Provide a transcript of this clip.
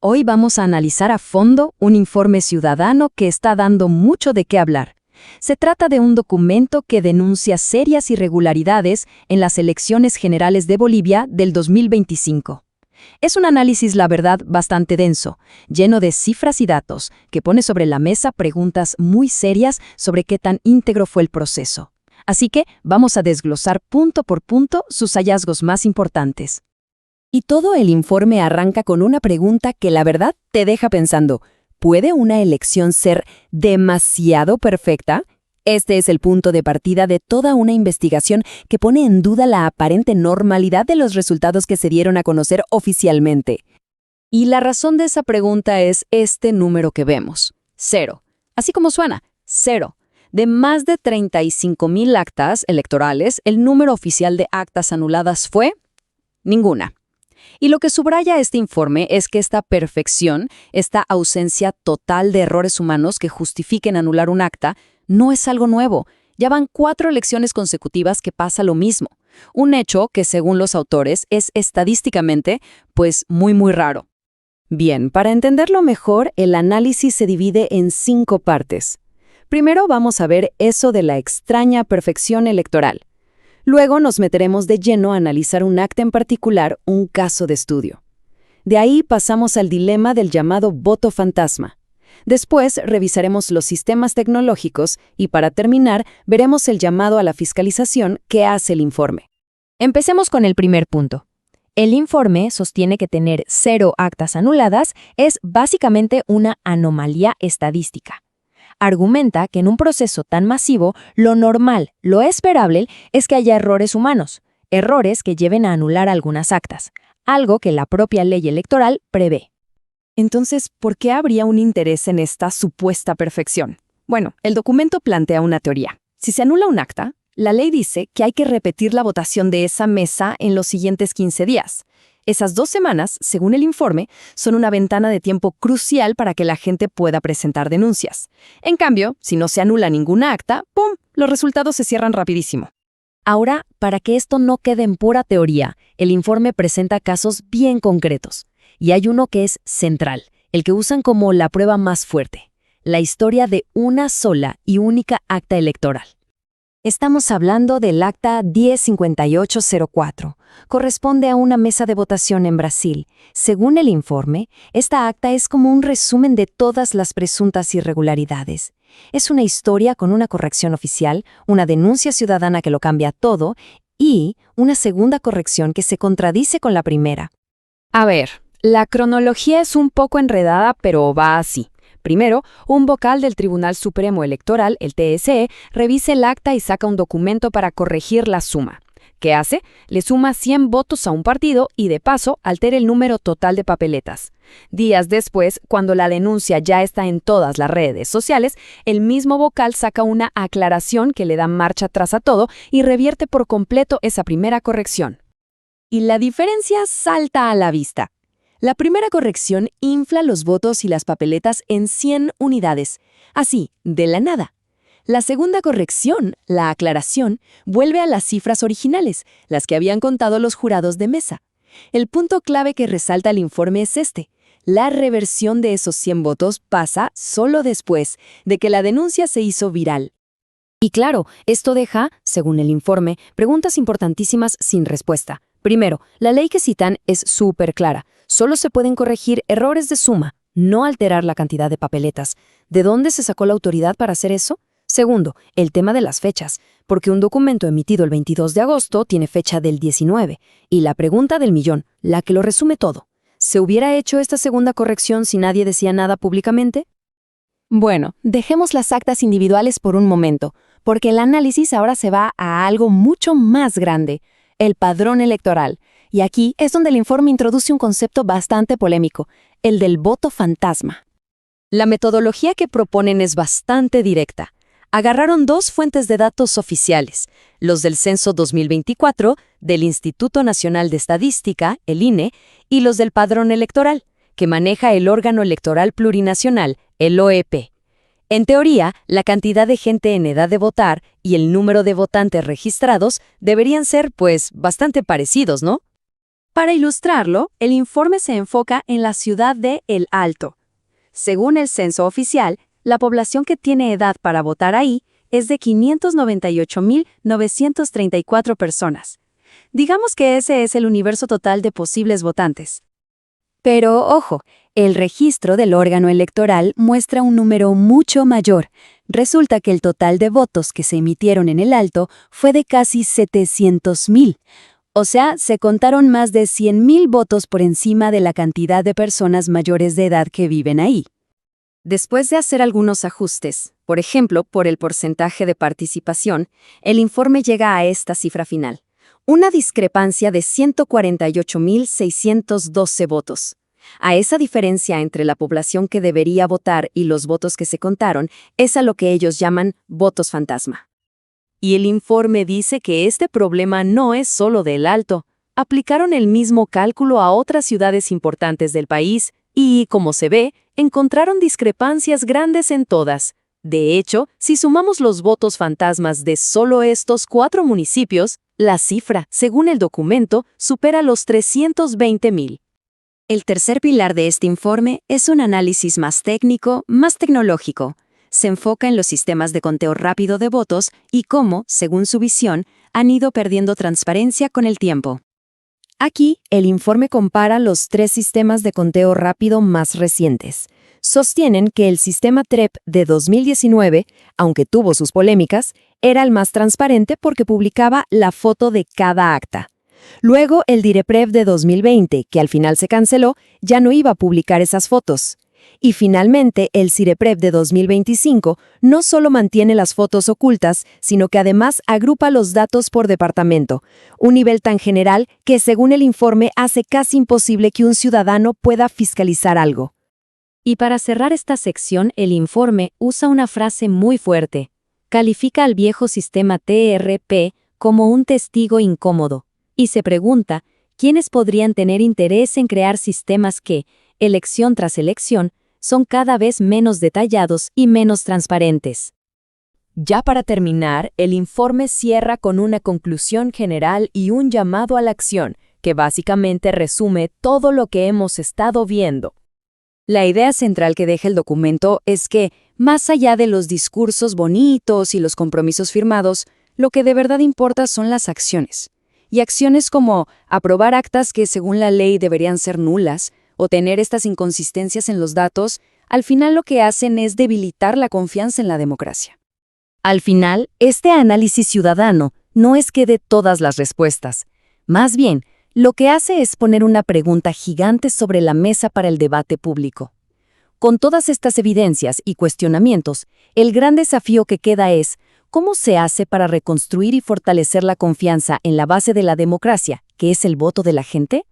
Hoy vamos a analizar a fondo un informe ciudadano que está dando mucho de qué hablar. Se trata de un documento que denuncia serias irregularidades en las elecciones generales de Bolivia del 2025. Es un análisis, la verdad, bastante denso, lleno de cifras y datos, que pone sobre la mesa preguntas muy serias sobre qué tan íntegro fue el proceso. Así que vamos a desglosar punto por punto sus hallazgos más importantes. Y todo el informe arranca con una pregunta que la verdad te deja pensando: ¿puede una elección ser demasiado perfecta? Este es el punto de partida de toda una investigación que pone en duda la aparente normalidad de los resultados que se dieron a conocer oficialmente. Y la razón de esa pregunta es este número que vemos: 0. Así como suena, 0. De más de 35,000 actas electorales, el número oficial de actas anuladas fue ninguna. Y lo que subraya este informe es que esta perfección, esta ausencia total de errores humanos que justifiquen anular un acta, no es algo nuevo. Ya van 4 elecciones consecutivas que pasa lo mismo. Un hecho que, según los autores, es estadísticamente, pues, muy raro. Bien, para entenderlo mejor, el análisis se divide en 5 partes. Primero vamos a ver eso de la extraña perfección electoral. Luego nos meteremos de lleno a analizar un acta en particular, un caso de estudio. De ahí pasamos al dilema del llamado voto fantasma. Después revisaremos los sistemas tecnológicos y, para terminar, veremos el llamado a la fiscalización que hace el informe. Empecemos con el primer punto. El informe sostiene que tener 0 actas anuladas es básicamente una anomalía estadística. Argumenta que en un proceso tan masivo, lo normal, lo esperable, es que haya errores humanos, errores que lleven a anular algunas actas, algo que la propia ley electoral prevé. Entonces, ¿por qué habría un interés en esta supuesta perfección? Bueno, el documento plantea una teoría. Si se anula un acta, la ley dice que hay que repetir la votación de esa mesa en los siguientes 15 días. Esas 2 semanas, según el informe, son una ventana de tiempo crucial para que la gente pueda presentar denuncias. En cambio, si no se anula ninguna acta, ¡pum!, los resultados se cierran rapidísimo. Ahora, para que esto no quede en pura teoría, el informe presenta casos bien concretos. Y hay uno que es central, el que usan como la prueba más fuerte: la historia de una sola y única acta electoral. Estamos hablando del acta 105804. Corresponde a una mesa de votación en Brasil. Según el informe, esta acta es como un resumen de todas las presuntas irregularidades. Es una historia con una corrección oficial, una denuncia ciudadana que lo cambia todo y una segunda corrección que se contradice con la primera. A ver, la cronología es un poco enredada, pero va así. Primero, un vocal del Tribunal Supremo Electoral, el TSE, revisa el acta y saca un documento para corregir la suma. ¿Qué hace? Le suma 100 votos a un partido y, de paso, altera el número total de papeletas. Días después, cuando la denuncia ya está en todas las redes sociales, el mismo vocal saca una aclaración que le da marcha atrás a todo y revierte por completo esa primera corrección. Y la diferencia salta a la vista. La primera corrección infla los votos y las papeletas en 100 unidades, así, de la nada. La segunda corrección, la aclaración, vuelve a las cifras originales, las que habían contado los jurados de mesa. El punto clave que resalta el informe es este: la reversión de esos 100 votos pasa solo después de que la denuncia se hizo viral. Y claro, esto deja, según el informe, preguntas importantísimas sin respuesta. Primero, la ley que citan es súper clara. Solo se pueden corregir errores de suma, no alterar la cantidad de papeletas. ¿De dónde se sacó la autoridad para hacer eso? Segundo, el tema de las fechas, porque un documento emitido el 22 de agosto tiene fecha del 19. Y la pregunta del millón, la que lo resume todo: ¿se hubiera hecho esta segunda corrección si nadie decía nada públicamente? Bueno, dejemos las actas individuales por un momento, porque el análisis ahora se va a algo mucho más grande: el padrón electoral. Y aquí es donde el informe introduce un concepto bastante polémico: el del voto fantasma. La metodología que proponen es bastante directa. Agarraron 2 fuentes de datos oficiales: los del Censo 2024, del Instituto Nacional de Estadística, el INE, y los del Padrón Electoral, que maneja el órgano electoral plurinacional, el OEP. En teoría, la cantidad de gente en edad de votar y el número de votantes registrados deberían ser, pues, bastante parecidos, ¿no? Para ilustrarlo, el informe se enfoca en la ciudad de El Alto. Según el censo oficial, la población que tiene edad para votar ahí es de 598.934 personas. Digamos que ese es el universo total de posibles votantes. Pero, ojo, el registro del órgano electoral muestra un número mucho mayor. Resulta que el total de votos que se emitieron en El Alto fue de casi 700.000. O sea, se contaron más de 100.000 votos por encima de la cantidad de personas mayores de edad que viven ahí. Después de hacer algunos ajustes, por ejemplo, por el porcentaje de participación, el informe llega a esta cifra final. Una discrepancia de 148.612 votos. A esa diferencia entre la población que debería votar y los votos que se contaron es a lo que ellos llaman votos fantasma. Y el informe dice que este problema no es solo de El Alto. Aplicaron el mismo cálculo a otras ciudades importantes del país y, como se ve, encontraron discrepancias grandes en todas. De hecho, si sumamos los votos fantasmas de solo estos 4 municipios, la cifra, según el documento, supera los 320.000. El tercer pilar de este informe es un análisis más técnico, más tecnológico. Se enfoca en los sistemas de conteo rápido de votos y cómo, según su visión, han ido perdiendo transparencia con el tiempo. Aquí, el informe compara los 3 sistemas de conteo rápido más recientes. Sostienen que el sistema TREP de 2019, aunque tuvo sus polémicas, era el más transparente porque publicaba la foto de cada acta. Luego, el DIREPREV de 2020, que al final se canceló, ya no iba a publicar esas fotos. Y finalmente, el CIREPREV de 2025 no solo mantiene las fotos ocultas, sino que además agrupa los datos por departamento, un nivel tan general que, según el informe, hace casi imposible que un ciudadano pueda fiscalizar algo. Y para cerrar esta sección, el informe usa una frase muy fuerte. Califica al viejo sistema TRP como un testigo incómodo, y se pregunta, ¿quiénes podrían tener interés en crear sistemas que, elección tras elección, son cada vez menos detallados y menos transparentes? Ya para terminar, el informe cierra con una conclusión general y un llamado a la acción, que básicamente resume todo lo que hemos estado viendo. La idea central que deja el documento es que, más allá de los discursos bonitos y los compromisos firmados, lo que de verdad importa son las acciones. Y acciones como aprobar actas que según la ley deberían ser nulas, o tener estas inconsistencias en los datos, al final lo que hacen es debilitar la confianza en la democracia. Al final, este análisis ciudadano no es que dé todas las respuestas. Más bien, lo que hace es poner una pregunta gigante sobre la mesa para el debate público. Con todas estas evidencias y cuestionamientos, el gran desafío que queda es, ¿cómo se hace para reconstruir y fortalecer la confianza en la base de la democracia, que es el voto de la gente?